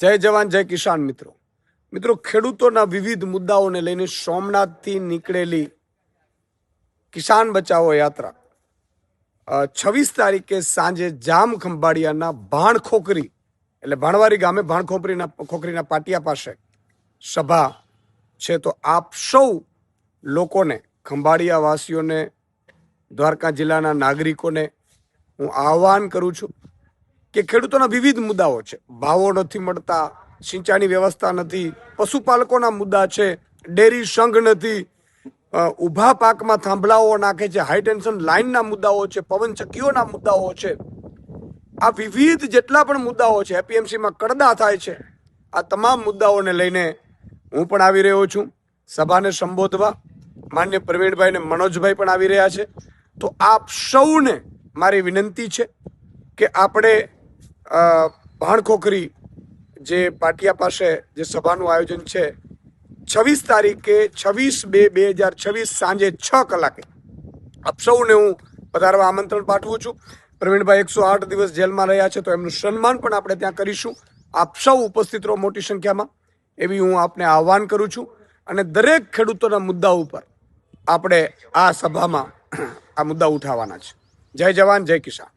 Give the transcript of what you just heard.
જય જવાન જય કિસાન મિત્રો ખેડૂતોના વિવિધ મુદ્દાઓને લઈને સોમનાથથી નીકળેલી કિસાન બચાવો યાત્રા 26 તારીખે સાંજે જામ ખંભાળિયાના ભાણખોખરી એટલે ભાણવારી ગામે ભાણખોખરીના પાટિયા પાસે સભા છે। તો આપ સૌ લોકોને, ખંભાળિયા વાસીઓને, દ્વારકા જિલ્લાના નાગરિકોને હું આહ્વાન કરું છું કે ખેડૂતોના વિવિધ મુદ્દાઓ છે। ભાવો નથી મળતા, સિંચાઈની વ્યવસ્થા નથી, પશુપાલકોના મુદ્દા છે, ડેરી સંઘ નથી, ઊભા પાકમાં થાંભલાઓ નાખે છે, હાઈ ટેન્શન લાઇનના મુદ્દાઓ છે, પવનચક્કીઓના મુદ્દાઓ છે। આ વિવિધ જેટલા પણ મુદ્દાઓ છે, એપીએમસીમાં કડદા થાય છે, આ તમામ મુદ્દાઓને લઈને હું પણ આવી રહ્યો છું સભાને સંબોધવા। માન્ય પ્રવીણભાઈ ને મનોજભાઈ પણ આવી રહ્યા છે। તો આપ સૌને મારી વિનંતી છે કે આપણે ભાણખોખરી જે પાટિયા પાસે જે સભાનું આયોજન છે 26 તારીખે 26/2/2026 સાંજે 6 કલાકે આપ સૌને હું પધારવા આમંત્રણ પાઠવું છું। પ્રવીણભાઈ 108 દિવસ જેલમાં રહ્યા છે, તો એમનું સન્માન પણ આપણે ત્યાં કરીશું। આપ સૌ ઉપસ્થિત રહો મોટી સંખ્યામાં, એવી હું આપને આહ્વાન કરું છું। અને દરેક ખેડૂતોના મુદ્દા ઉપર આપણે આ સભામાં આ મુદ્દા ઉઠાવવાના છે। જય જવાન જય કિસાન।